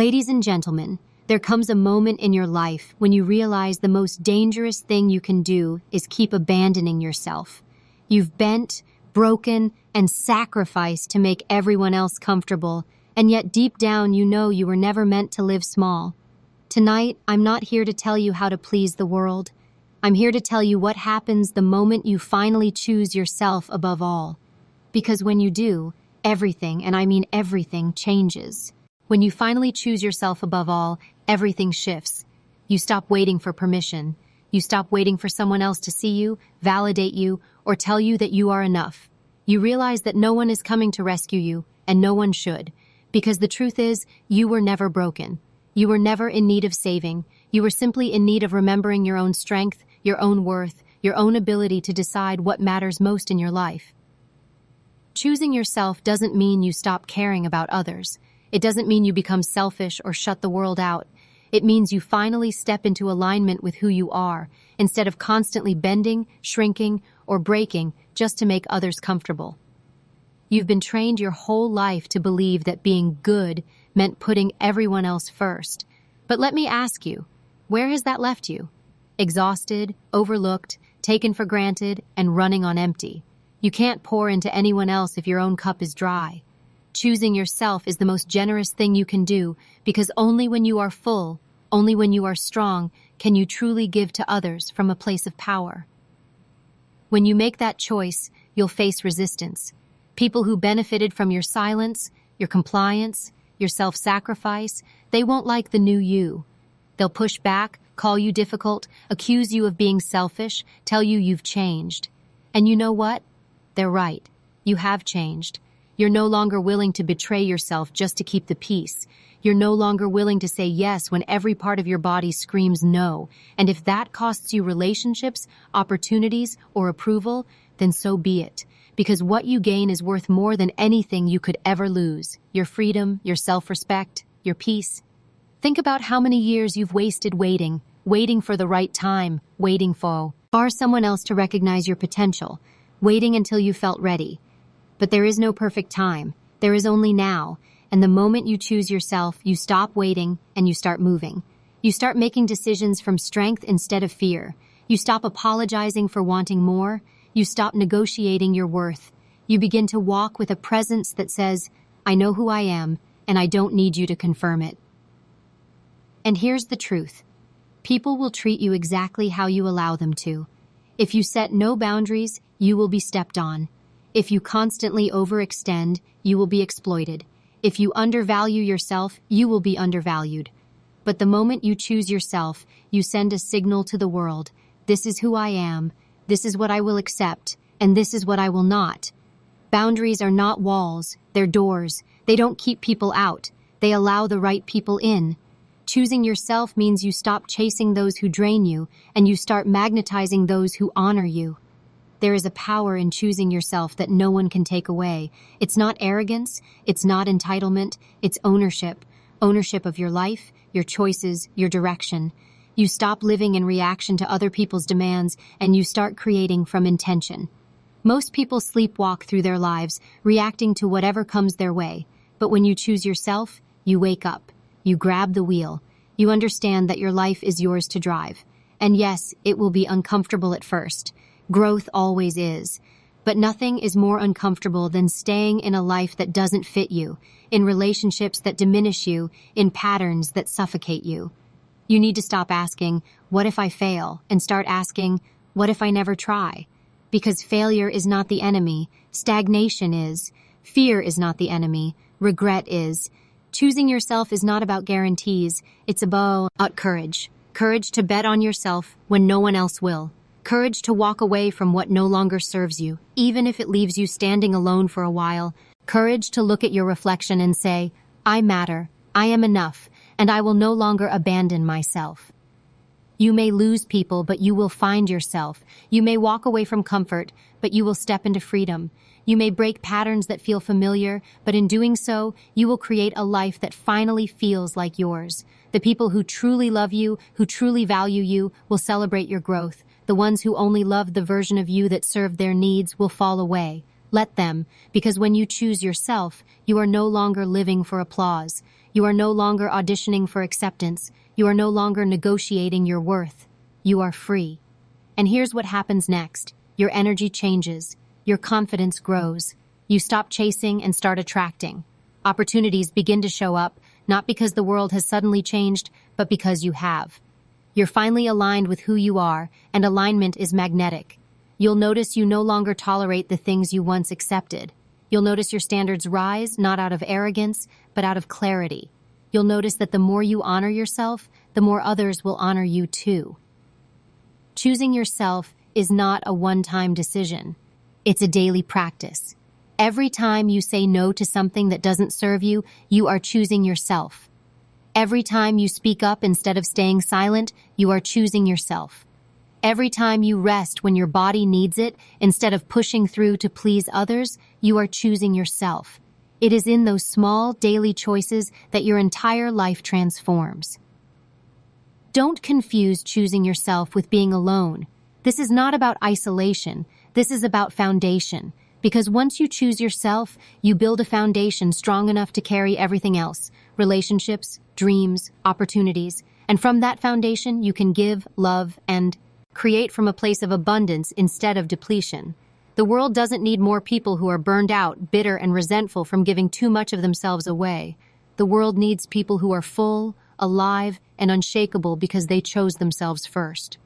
Ladies and gentlemen, there comes a moment in your life when you realize the most dangerous thing you can do is keep abandoning yourself. You've bent, broken, and sacrificed to make everyone else comfortable, and yet deep down you know you were never meant to live small. Tonight, I'm not here to tell you how to please the world. I'm here to tell you what happens the moment you finally choose yourself above all. Because when you do, everything, and I mean everything, changes. When you finally choose yourself above all, everything shifts. You stop waiting for permission. You stop waiting for someone else to see you, validate you, or tell you that you are enough. You realize that no one is coming to rescue you, and no one should. Because the truth is, you were never broken. You were never in need of saving. You were simply in need of remembering your own strength, your own worth, your own ability to decide what matters most in your life. Choosing yourself doesn't mean you stop caring about others. It doesn't mean you become selfish or shut the world out. It means you finally step into alignment with who you are, instead of constantly bending, shrinking, or breaking just to make others comfortable. You've been trained your whole life to believe that being good meant putting everyone else first. But let me ask you, where has that left you? Exhausted, overlooked, taken for granted, and running on empty. You can't pour into anyone else if your own cup is dry. Choosing yourself is the most generous thing you can do, because only when you are full, only when you are strong, can you truly give to others from a place of power. When you make that choice, you'll face resistance. People who benefited from your silence, your compliance, your self-sacrifice, they won't like the new you. They'll push back, call you difficult, accuse you of being selfish, tell you you've changed. And you know what? They're right. You have changed. You're no longer willing to betray yourself just to keep the peace. You're no longer willing to say yes when every part of your body screams no. And if that costs you relationships, opportunities, or approval, then so be it. Because what you gain is worth more than anything you could ever lose. Your freedom, your self-respect, your peace. Think about how many years you've wasted waiting for the right time, waiting for someone else to recognize your potential, waiting until you felt ready. But there is no perfect time. There is only now. And the moment you choose yourself, you stop waiting and you start moving. You start making decisions from strength instead of fear. You stop apologizing for wanting more. You stop negotiating your worth. You begin to walk with a presence that says, I know who I am, and I don't need you to confirm it. And here's the truth. People will treat you exactly how you allow them to. If you set no boundaries, you will be stepped on. If you constantly overextend, you will be exploited. If you undervalue yourself, you will be undervalued. But the moment you choose yourself, you send a signal to the world. This is who I am. This is what I will accept. And this is what I will not. Boundaries are not walls. They're doors. They don't keep people out. They allow the right people in. Choosing yourself means you stop chasing those who drain you, and you start magnetizing those who honor you. There is a power in choosing yourself that no one can take away. It's not arrogance, it's not entitlement, it's ownership. Ownership of your life, your choices, your direction. You stop living in reaction to other people's demands, and you start creating from intention. Most people sleepwalk through their lives, reacting to whatever comes their way. But when you choose yourself, you wake up. You grab the wheel. You understand that your life is yours to drive. And yes, it will be uncomfortable at first. Growth always is. But nothing is more uncomfortable than staying in a life that doesn't fit you, in relationships that diminish you, in patterns that suffocate you. You need to stop asking, what if I fail? And start asking, what if I never try? Because failure is not the enemy. Stagnation is. Fear is not the enemy. Regret is. Choosing yourself is not about guarantees. It's about courage. Courage to bet on yourself when no one else will. Courage to walk away from what no longer serves you, even if it leaves you standing alone for a while. Courage to look at your reflection and say, I matter, I am enough, and I will no longer abandon myself. You may lose people, but you will find yourself. You may walk away from comfort, but you will step into freedom. You may break patterns that feel familiar, but in doing so, you will create a life that finally feels like yours. The people who truly love you, who truly value you, will celebrate your growth. The ones who only love the version of you that served their needs will fall away. Let them, because when you choose yourself, you are no longer living for applause. You are no longer auditioning for acceptance. You are no longer negotiating your worth. You are free. And here's what happens next. Your energy changes. Your confidence grows. You stop chasing and start attracting. Opportunities begin to show up, not because the world has suddenly changed, but because you have. You're finally aligned with who you are, and alignment is magnetic. You'll notice you no longer tolerate the things you once accepted. You'll notice your standards rise, not out of arrogance, but out of clarity. You'll notice that the more you honor yourself, the more others will honor you too. Choosing yourself is not a one-time decision. It's a daily practice. Every time you say no to something that doesn't serve you, you are choosing yourself. Every time you speak up instead of staying silent, you are choosing yourself. Every time you rest when your body needs it, instead of pushing through to please others, you are choosing yourself. It is in those small, daily choices that your entire life transforms. Don't confuse choosing yourself with being alone. This is not about isolation. This is about foundation. Because once you choose yourself, you build a foundation strong enough to carry everything else: relationships, dreams, opportunities. And from that foundation, you can give, love, and create from a place of abundance instead of depletion. The world doesn't need more people who are burned out, bitter, and resentful from giving too much of themselves away. The world needs people who are full, alive, and unshakable because they chose themselves first.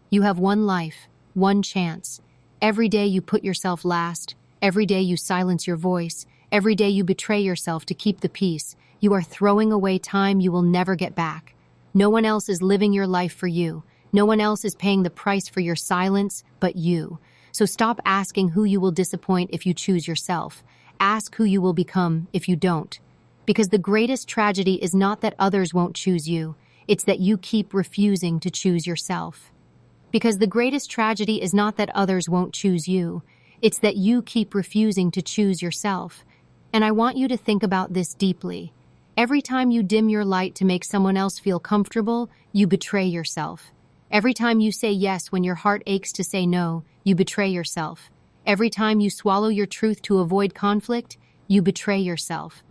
You have one life, one chance. Every day you put yourself last. Every day you silence your voice. Every day you betray yourself to keep the peace. You are throwing away time you will never get back. No one else is living your life for you. No one else is paying the price for your silence but you. So stop asking who you will disappoint if you choose yourself. Ask who you will become if you don't. Because the greatest tragedy is not that others won't choose you. It's that you keep refusing to choose yourself. Because the greatest tragedy is not that others won't choose you. It's that you keep refusing to choose yourself. And I want you to think about this deeply. Every time you dim your light to make someone else feel comfortable, you betray yourself. Every time you say yes when your heart aches to say no, you betray yourself. Every time you swallow your truth to avoid conflict, you betray yourself.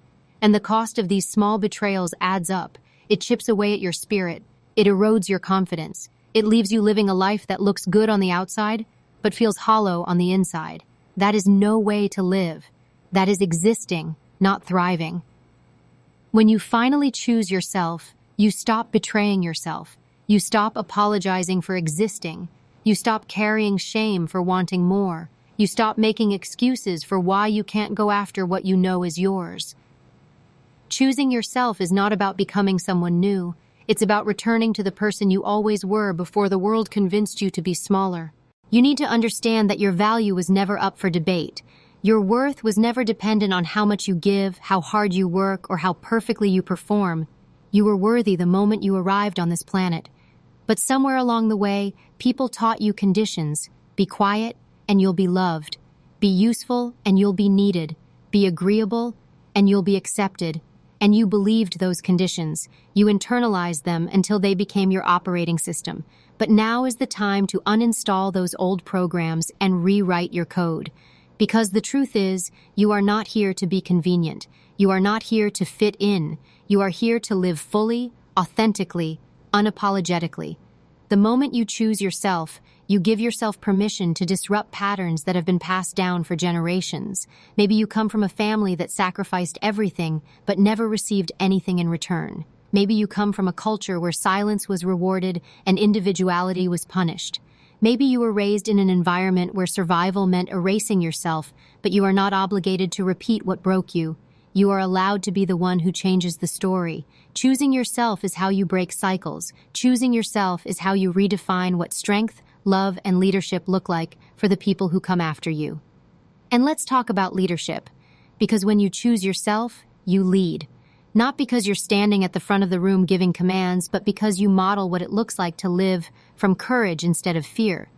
And the cost of these small betrayals adds up. It chips away at your spirit. It erodes your confidence. It leaves you living a life that looks good on the outside, but feels hollow on the inside. That is no way to live. That is existing, not thriving. When you finally choose yourself, you stop betraying yourself. You stop apologizing for existing. You stop carrying shame for wanting more. You stop making excuses for why you can't go after what you know is yours. Choosing yourself is not about becoming someone new. It's about returning to the person you always were before the world convinced you to be smaller. You need to understand that your value was never up for debate. Your worth was never dependent on how much you give, how hard you work, or how perfectly you perform. You were worthy the moment you arrived on this planet. But somewhere along the way, people taught you conditions. Be quiet, and you'll be loved. Be useful, and you'll be needed. Be agreeable, and you'll be accepted. And you believed those conditions. You internalized them until they became your operating system. But now is the time to uninstall those old programs and rewrite your code. Because the truth is, you are not here to be convenient. You are not here to fit in. You are here to live fully, authentically, unapologetically. The moment you choose yourself, you give yourself permission to disrupt patterns that have been passed down for generations. Maybe you come from a family that sacrificed everything but never received anything in return. Maybe you come from a culture where silence was rewarded and individuality was punished. Maybe you were raised in an environment where survival meant erasing yourself, but you are not obligated to repeat what broke you. You are allowed to be the one who changes the story. Choosing yourself is how you break cycles. Choosing yourself is how you redefine what strength, love, and leadership look like for the people who come after you. And let's talk about leadership. Because when you choose yourself, you lead. Not because you're standing at the front of the room giving commands, but because you model what it looks like to live from courage instead of fear.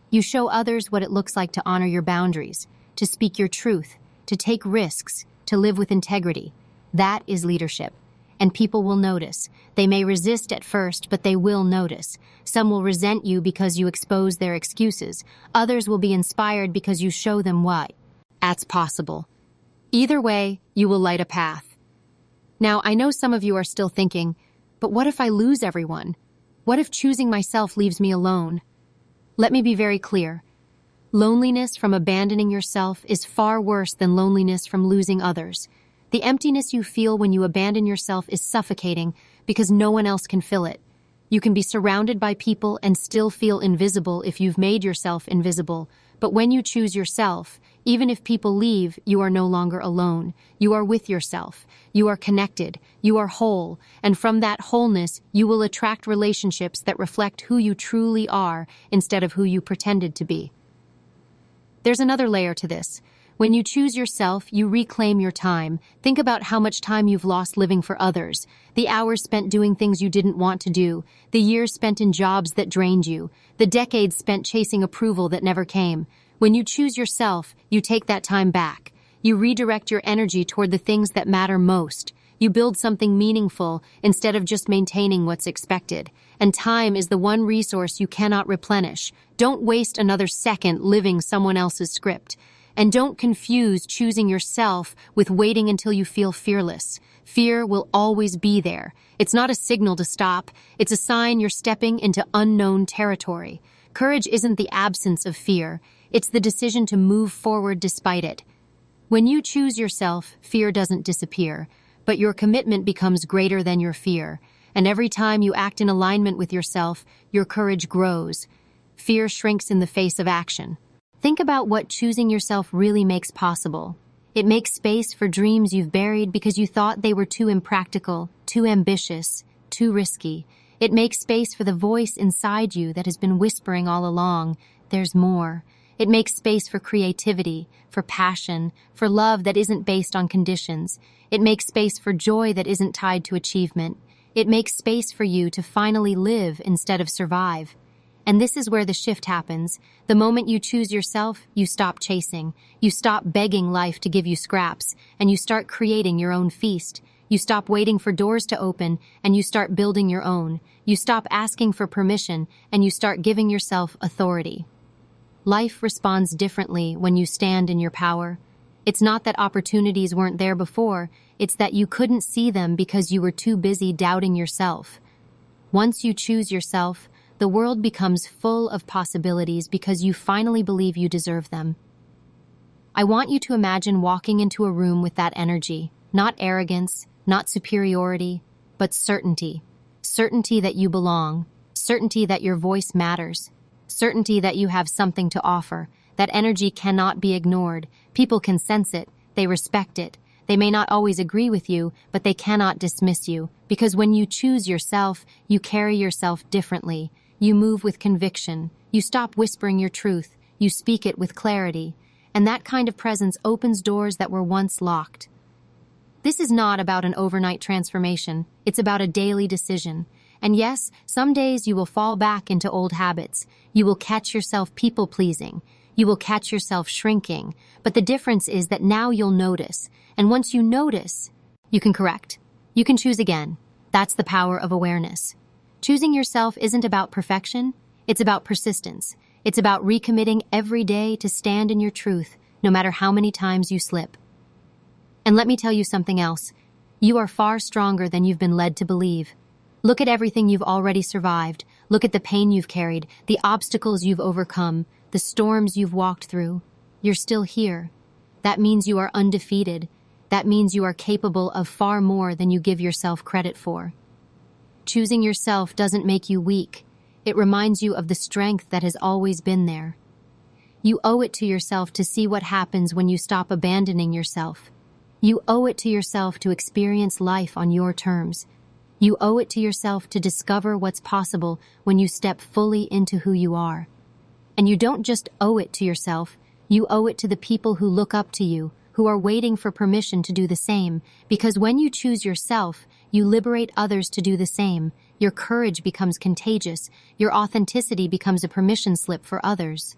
You show others what it looks like to honor your boundaries, to speak your truth, to take risks, to live with integrity. That is leadership. And people will notice. They may resist at first, but they will notice. Some will resent you because you expose their excuses. Others will be inspired because you show them why that's possible. Either way, you will light a path. Now, I know some of you are still thinking, but what if I lose everyone? What if choosing myself leaves me alone? Let me be very clear. Loneliness from abandoning yourself is far worse than loneliness from losing others. The emptiness you feel when you abandon yourself is suffocating because no one else can fill it. You can be surrounded by people and still feel invisible if you've made yourself invisible. But when you choose yourself, even if people leave, you are no longer alone. You are with yourself. You are connected. You are whole. And from that wholeness, you will attract relationships that reflect who you truly are instead of who you pretended to be. There's another layer to this. When you choose yourself, you reclaim your time. Think about how much time you've lost living for others. The hours spent doing things you didn't want to do. The years spent in jobs that drained you. The decades spent chasing approval that never came. When you choose yourself, you take that time back. You redirect your energy toward the things that matter most. You build something meaningful instead of just maintaining what's expected. And time is the one resource you cannot replenish. Don't waste another second living someone else's script. And don't confuse choosing yourself with waiting until you feel fearless. Fear will always be there. It's not a signal to stop. It's a sign you're stepping into unknown territory. Courage isn't the absence of fear. It's the decision to move forward despite it. When you choose yourself, fear doesn't disappear, but your commitment becomes greater than your fear. And every time you act in alignment with yourself, your courage grows. Fear shrinks in the face of action. Think about what choosing yourself really makes possible. It makes space for dreams you've buried because you thought they were too impractical, too ambitious, too risky. It makes space for the voice inside you that has been whispering all along, "There's more." It makes space for creativity, for passion, for love that isn't based on conditions. It makes space for joy that isn't tied to achievement. It makes space for you to finally live instead of survive. And this is where the shift happens. The moment you choose yourself, you stop chasing. You stop begging life to give you scraps, and you start creating your own feast. You stop waiting for doors to open, and you start building your own. You stop asking for permission, and you start giving yourself authority. Life responds differently when you stand in your power. It's not that opportunities weren't there before, it's that you couldn't see them because you were too busy doubting yourself. Once you choose yourself, the world becomes full of possibilities because you finally believe you deserve them. I want you to imagine walking into a room with that energy, not arrogance, not superiority, but certainty. Certainty that you belong, certainty that your voice matters, certainty that you have something to offer. That energy cannot be ignored. People can sense it, they respect it. They may not always agree with you, but they cannot dismiss you, because when you choose yourself, you carry yourself differently. You move with conviction. You stop whispering your truth. You speak it with clarity. And that kind of presence opens doors that were once locked. This is not about an overnight transformation. It's about a daily decision. And yes, some days you will fall back into old habits. You will catch yourself people-pleasing. You will catch yourself shrinking. But the difference is that now you'll notice. And once you notice, you can correct. You can choose again. That's the power of awareness. Choosing yourself isn't about perfection, it's about persistence. It's about recommitting every day to stand in your truth, no matter how many times you slip. And let me tell you something else. You are far stronger than you've been led to believe. Look at everything you've already survived. Look at the pain you've carried, the obstacles you've overcome, the storms you've walked through. You're still here. That means you are undefeated. That means you are capable of far more than you give yourself credit for. Choosing yourself doesn't make you weak. It reminds you of the strength that has always been there. You owe it to yourself to see what happens when you stop abandoning yourself. You owe it to yourself to experience life on your terms. You owe it to yourself to discover what's possible when you step fully into who you are. And you don't just owe it to yourself, you owe it to the people who look up to you, who are waiting for permission to do the same, because when you choose yourself, you liberate others to do the same. Your courage becomes contagious. Your authenticity becomes a permission slip for others.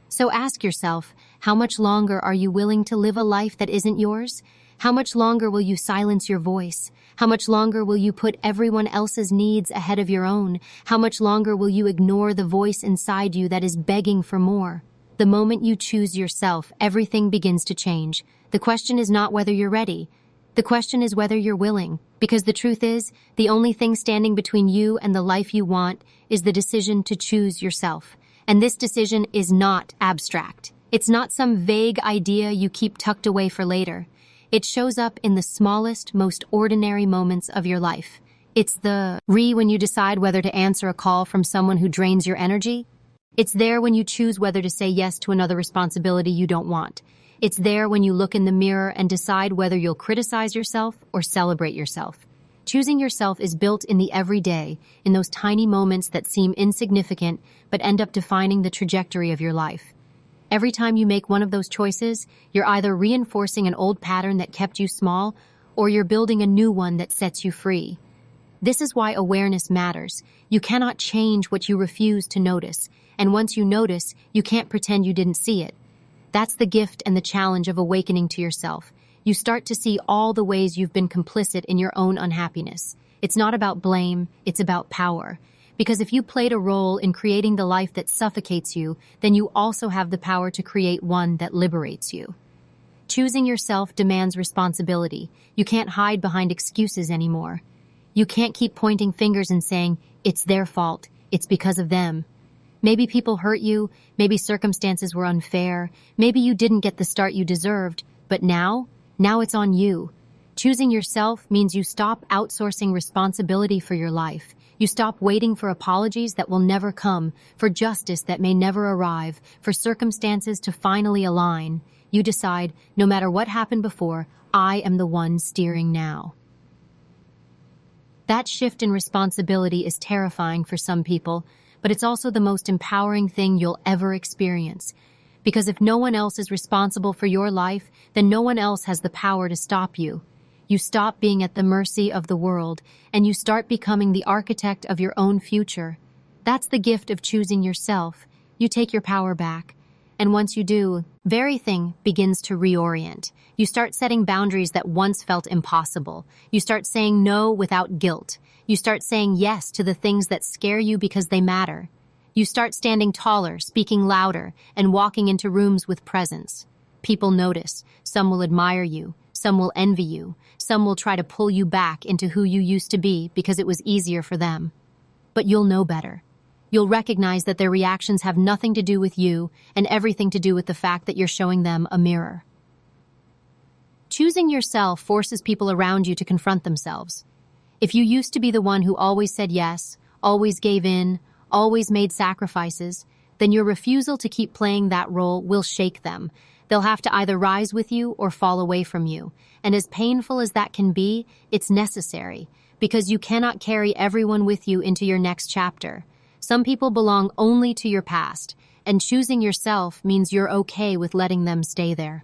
So ask yourself, how much longer are you willing to live a life that isn't yours? How much longer will you silence your voice? How much longer will you put everyone else's needs ahead of your own? How much longer will you ignore the voice inside you that is begging for more? The moment you choose yourself, everything begins to change. The question is not whether you're ready. The question is whether you're willing, because the truth is, the only thing standing between you and the life you want is the decision to choose yourself. And this decision is not abstract. It's not some vague idea you keep tucked away for later. It shows up in the smallest, most ordinary moments of your life. It's the when you decide whether to answer a call from someone who drains your energy. It's there when you choose whether to say yes to another responsibility you don't want. It's there when you look in the mirror and decide whether you'll criticize yourself or celebrate yourself. Choosing yourself is built in the everyday, in those tiny moments that seem insignificant but end up defining the trajectory of your life. Every time you make one of those choices, you're either reinforcing an old pattern that kept you small, or you're building a new one that sets you free. This is why awareness matters. You cannot change what you refuse to notice, and once you notice, you can't pretend you didn't see it. That's the gift and the challenge of awakening to yourself. You start to see all the ways you've been complicit in your own unhappiness. It's not about blame, it's about power. Because if you played a role in creating the life that suffocates you, then you also have the power to create one that liberates you. Choosing yourself demands responsibility. You can't hide behind excuses anymore. You can't keep pointing fingers and saying, it's their fault, it's because of them. Maybe people hurt you, maybe circumstances were unfair, maybe you didn't get the start you deserved, but now it's on you. Choosing yourself means you stop outsourcing responsibility for your life. You stop waiting for apologies that will never come, for justice that may never arrive, for circumstances to finally align. You decide, no matter what happened before, I am the one steering now. That shift in responsibility is terrifying for some people, but it's also the most empowering thing you'll ever experience. Because if no one else is responsible for your life, then no one else has the power to stop you. You stop being at the mercy of the world, and you start becoming the architect of your own future. That's the gift of choosing yourself. You take your power back. And once you do, everything begins to reorient. You start setting boundaries that once felt impossible. You start saying no without guilt. You start saying yes to the things that scare you because they matter. You start standing taller, speaking louder, and walking into rooms with presence. People notice. Some will admire you. Some will envy you. Some will try to pull you back into who you used to be because it was easier for them. But you'll know better. You'll recognize that their reactions have nothing to do with you and everything to do with the fact that you're showing them a mirror. Choosing yourself forces people around you to confront themselves. If you used to be the one who always said yes, always gave in, always made sacrifices, then your refusal to keep playing that role will shake them. They'll have to either rise with you or fall away from you. And as painful as that can be, it's necessary, because you cannot carry everyone with you into your next chapter. Some people belong only to your past, and choosing yourself means you're okay with letting them stay there.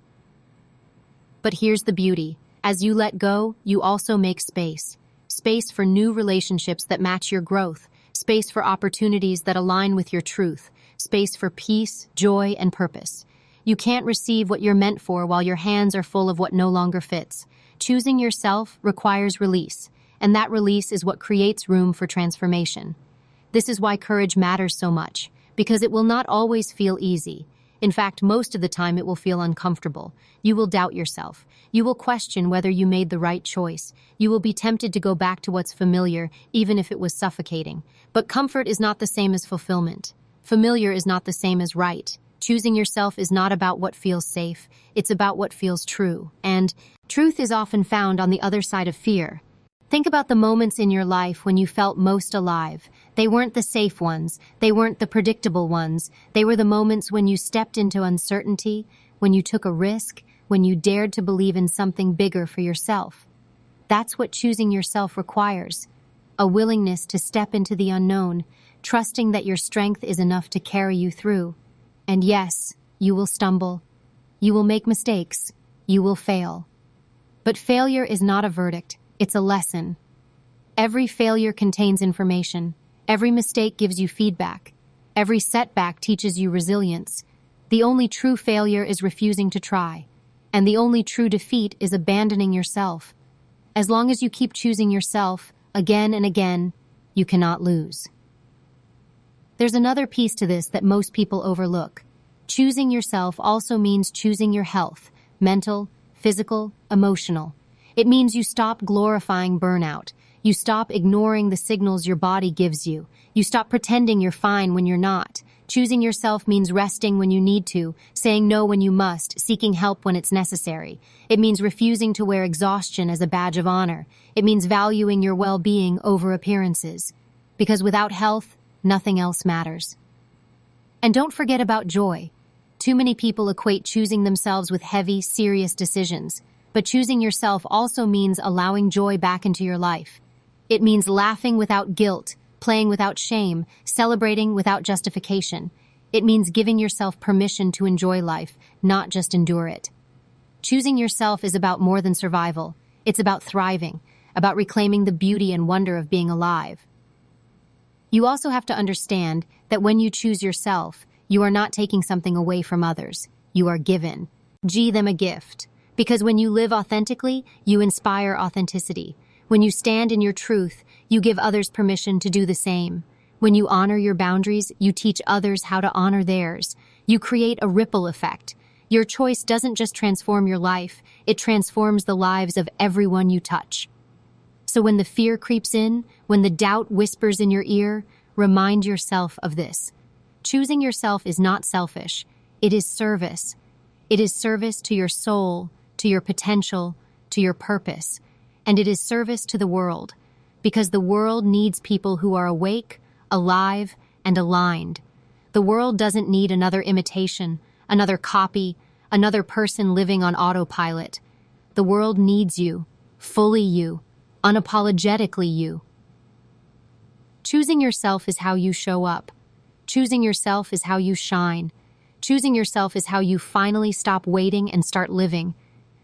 But here's the beauty. As you let go, you also make space. Space for new relationships that match your growth. Space for opportunities that align with your truth. Space for peace, joy, and purpose. You can't receive what you're meant for while your hands are full of what no longer fits. Choosing yourself requires release, and that release is what creates room for transformation. This is why courage matters so much, because it will not always feel easy. In fact, most of the time it will feel uncomfortable. You will doubt yourself. You will question whether you made the right choice. You will be tempted to go back to what's familiar, even if it was suffocating. But comfort is not the same as fulfillment. Familiar is not the same as right. Choosing yourself is not about what feels safe. It's about what feels true. And truth is often found on the other side of fear. Think about the moments in your life when you felt most alive. They weren't the safe ones. They weren't the predictable ones. They were the moments when you stepped into uncertainty, when you took a risk, when you dared to believe in something bigger for yourself. That's what choosing yourself requires. A willingness to step into the unknown, trusting that your strength is enough to carry you through. And yes, you will stumble. You will make mistakes. You will fail. But failure is not a verdict. It's a lesson. Every failure contains information. Every mistake gives you feedback. Every setback teaches you resilience. The only true failure is refusing to try. And the only true defeat is abandoning yourself. As long as you keep choosing yourself, again and again, you cannot lose. There's another piece to this that most people overlook. Choosing yourself also means choosing your health, mental, physical, emotional. It means you stop glorifying burnout. You stop ignoring the signals your body gives you. You stop pretending you're fine when you're not. Choosing yourself means resting when you need to, saying no when you must, seeking help when it's necessary. It means refusing to wear exhaustion as a badge of honor. It means valuing your well-being over appearances. Because without health, nothing else matters. And don't forget about joy. Too many people equate choosing themselves with heavy, serious decisions. But choosing yourself also means allowing joy back into your life. It means laughing without guilt, playing without shame, celebrating without justification. It means giving yourself permission to enjoy life, not just endure it. Choosing yourself is about more than survival. It's about thriving, about reclaiming the beauty and wonder of being alive. You also have to understand that when you choose yourself, you are not taking something away from others. You are given. Give them a gift. Because when you live authentically, you inspire authenticity. When you stand in your truth, you give others permission to do the same. When you honor your boundaries, you teach others how to honor theirs. You create a ripple effect. Your choice doesn't just transform your life, it transforms the lives of everyone you touch. So when the fear creeps in, when the doubt whispers in your ear, remind yourself of this. Choosing yourself is not selfish. It is service. It is service to your soul, to your potential, to your purpose. And it is service to the world, because the world needs people who are awake, alive, and aligned. The world doesn't need another imitation, another copy, another person living on autopilot. The world needs you, fully you, unapologetically you. Choosing yourself is how you show up. Choosing yourself is how you shine. Choosing yourself is how you finally stop waiting and start living.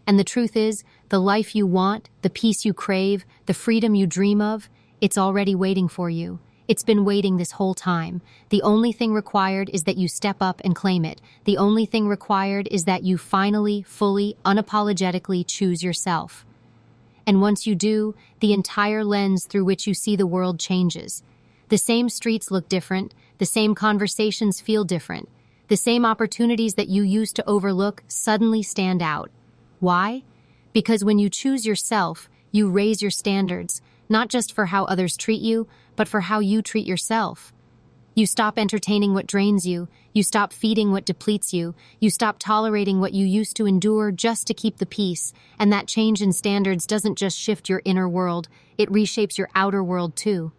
And the truth is, the life you want, the peace you crave, the freedom you dream of, it's already waiting for you. It's been waiting this whole time. The only thing required is that you step up and claim it. The only thing required is that you finally, fully, unapologetically choose yourself. And once you do, the entire lens through which you see the world changes. The same streets look different, the same conversations feel different, the same opportunities that you used to overlook suddenly stand out. Why? Because when you choose yourself, you raise your standards, not just for how others treat you, but for how you treat yourself. You stop entertaining what drains you, you stop feeding what depletes you, you stop tolerating what you used to endure just to keep the peace, and that change in standards doesn't just shift your inner world, it reshapes your outer world too.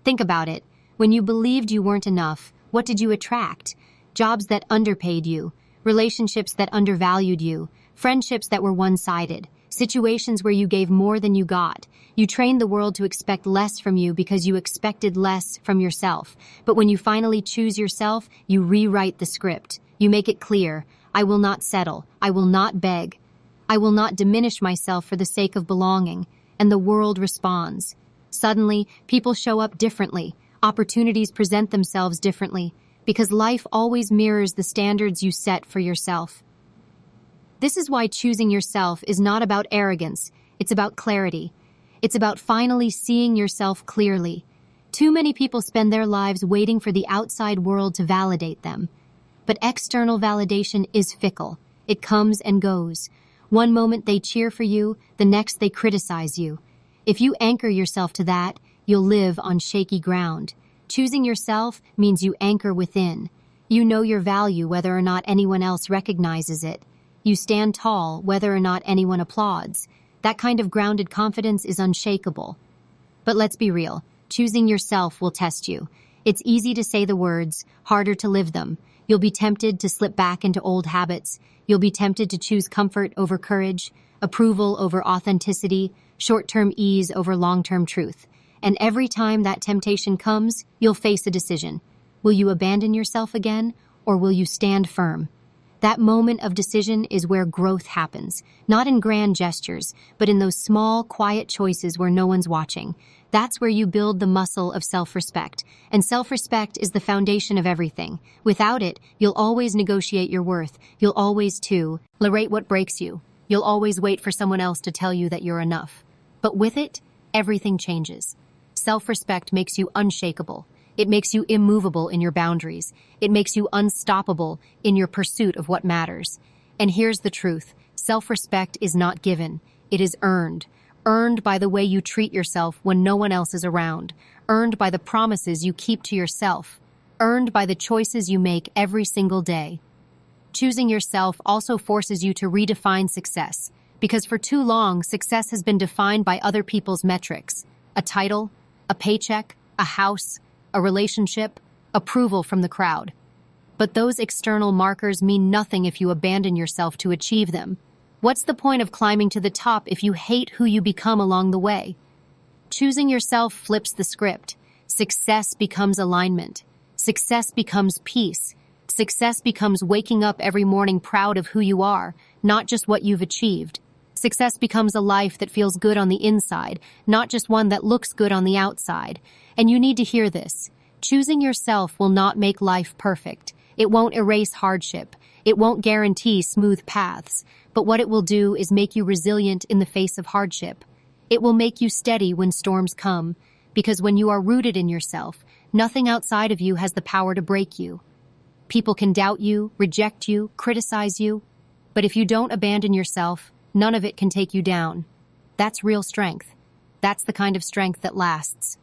Think about it. When you believed you weren't enough, what did you attract? Jobs that underpaid you, relationships that undervalued you, friendships that were one-sided, situations where you gave more than you got. You trained the world to expect less from you because you expected less from yourself. But when you finally choose yourself, you rewrite the script. You make it clear, I will not settle, I will not beg, I will not diminish myself for the sake of belonging, and the world responds. Suddenly, people show up differently, opportunities present themselves differently, because life always mirrors the standards you set for yourself. This is why choosing yourself is not about arrogance, it's about clarity. It's about finally seeing yourself clearly. Too many people spend their lives waiting for the outside world to validate them. But external validation is fickle. It comes and goes. One moment they cheer for you, the next they criticize you. If you anchor yourself to that, you'll live on shaky ground. Choosing yourself means you anchor within. You know your value whether or not anyone else recognizes it. You stand tall whether or not anyone applauds. That kind of grounded confidence is unshakable. But let's be real, choosing yourself will test you. It's easy to say the words, harder to live them. You'll be tempted to slip back into old habits. You'll be tempted to choose comfort over courage, approval over authenticity, short-term ease over long-term truth. And every time that temptation comes, you'll face a decision. Will you abandon yourself again, or will you stand firm? That moment of decision is where growth happens, not in grand gestures, but in those small, quiet choices where no one's watching. That's where you build the muscle of self-respect, and self-respect is the foundation of everything. Without it, you'll always negotiate your worth. You'll always, tolerate what breaks you. You'll always wait for someone else to tell you that you're enough. But with it, everything changes. Self-respect makes you unshakable. It makes you immovable in your boundaries. It makes you unstoppable in your pursuit of what matters. And here's the truth. Self-respect is not given. It is earned. earned by the way you treat yourself when no one else is around, earned by the promises you keep to yourself, earned by the choices you make every single day. Choosing yourself also forces you to redefine success, because for too long, success has been defined by other people's metrics: a title, a paycheck, a house, a relationship, approval from the crowd. But those external markers mean nothing if you abandon yourself to achieve them. What's the point of climbing to the top if you hate who you become along the way? Choosing yourself flips the script. Success becomes alignment. Success becomes peace. Success becomes waking up every morning proud of who you are, not just what you've achieved. Success becomes a life that feels good on the inside, not just one that looks good on the outside. And you need to hear this. Choosing yourself will not make life perfect. It won't erase hardship. It won't guarantee smooth paths. But what it will do is make you resilient in the face of hardship. It will make you steady when storms come, because when you are rooted in yourself, nothing outside of you has the power to break you. People can doubt you, reject you, criticize you, but if you don't abandon yourself, none of it can take you down. That's real strength. That's the kind of strength that lasts.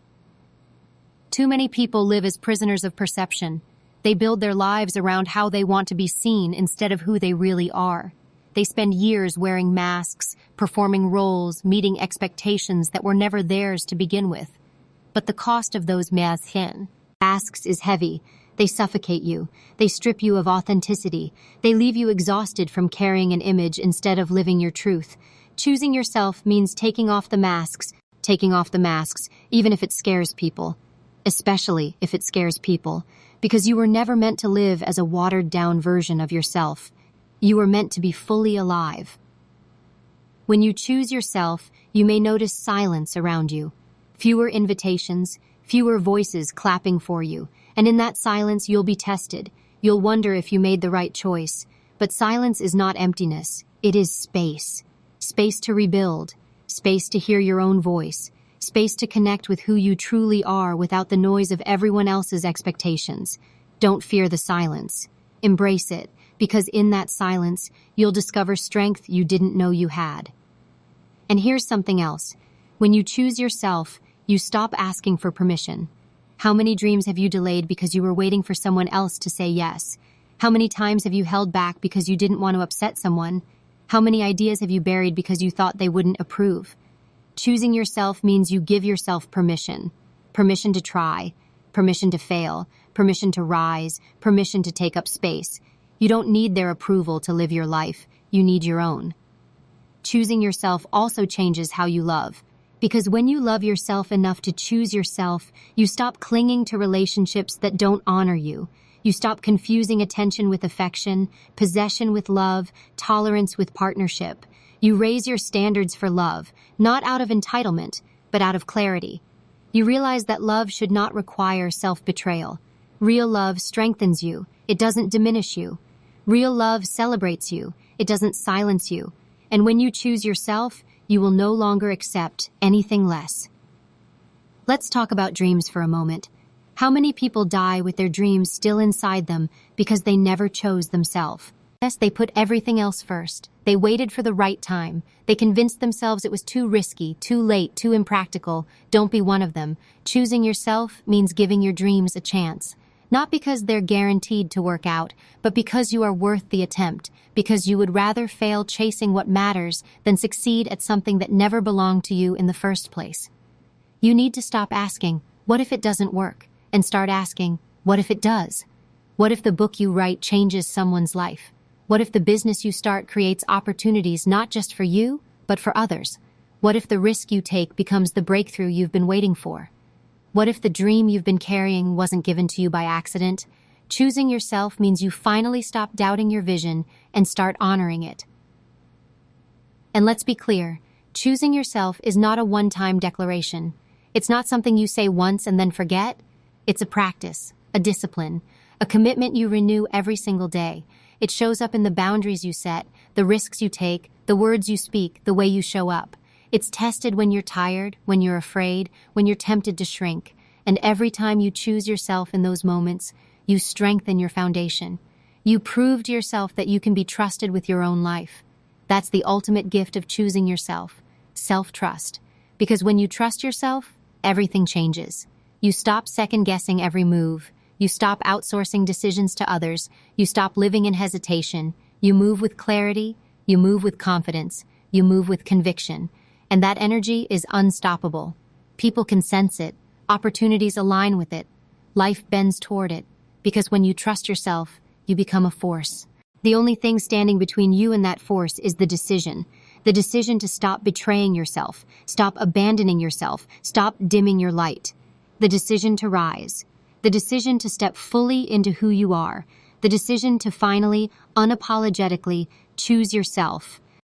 Too many people live as prisoners of perception. They build their lives around how they want to be seen instead of who they really are. They spend years wearing masks, performing roles, meeting expectations that were never theirs to begin with. But the cost of those masks is heavy. They suffocate you. They strip you of authenticity. They leave you exhausted from carrying an image instead of living your truth. Choosing yourself means taking off the masks, even if it scares people. Especially if it scares people. Because you were never meant to live as a watered-down version of yourself. You were meant to be fully alive. When you choose yourself, you may notice silence around you. Fewer invitations, fewer voices clapping for you. And in that silence, you'll be tested. You'll wonder if you made the right choice. But silence is not emptiness. It is space. Space to rebuild. Space to hear your own voice. Space to connect with who you truly are without the noise of everyone else's expectations. Don't fear the silence. Embrace it, because in that silence, you'll discover strength you didn't know you had. And here's something else. When you choose yourself, you stop asking for permission. How many dreams have you delayed because you were waiting for someone else to say yes? How many times have you held back because you didn't want to upset someone? How many ideas have you buried because you thought they wouldn't approve? Choosing yourself means you give yourself permission. Permission to try, permission to fail, permission to rise, permission to take up space. You don't need their approval to live your life. You need your own. Choosing yourself also changes how you love. Because when you love yourself enough to choose yourself, you stop clinging to relationships that don't honor you. You stop confusing attention with affection, possession with love, tolerance with partnership. You raise your standards for love, not out of entitlement, but out of clarity. You realize that love should not require self-betrayal. Real love strengthens you. It doesn't diminish you. Real love celebrates you. It doesn't silence you. And when you choose yourself, you will no longer accept anything less. Let's talk about dreams for a moment. How many people die with their dreams still inside them because they never chose themselves? Yes, they put everything else first. They waited for the right time. They convinced themselves it was too risky, too late, too impractical. Don't be one of them. Choosing yourself means giving your dreams a chance. Not because they're guaranteed to work out, but because you are worth the attempt, because you would rather fail chasing what matters than succeed at something that never belonged to you in the first place. You need to stop asking, what if it doesn't work? And start asking, what if it does? What if the book you write changes someone's life? What if the business you start creates opportunities not just for you, but for others? What if the risk you take becomes the breakthrough you've been waiting for? What if the dream you've been carrying wasn't given to you by accident? Choosing yourself means you finally stop doubting your vision and start honoring it. And let's be clear, choosing yourself is not a one-time declaration. It's not something you say once and then forget. It's a practice, a discipline, a commitment you renew every single day. It shows up in the boundaries you set, the risks you take, the words you speak, the way you show up. It's tested when you're tired, when you're afraid, when you're tempted to shrink. And every time you choose yourself in those moments, you strengthen your foundation. You prove to yourself that you can be trusted with your own life. That's the ultimate gift of choosing yourself. self-trust. Because when you trust yourself, everything changes. You stop second-guessing every move. You stop outsourcing decisions to others. You stop living in hesitation. You move with clarity. You move with confidence. You move with conviction. And that energy is unstoppable. People can sense it. Opportunities align with it. Life bends toward it. Because when you trust yourself, you become a force. The only thing standing between you and that force is the decision. The decision to stop betraying yourself, stop abandoning yourself, stop dimming your light. The decision to rise. The decision to step fully into who you are. The decision to finally, unapologetically choose yourself.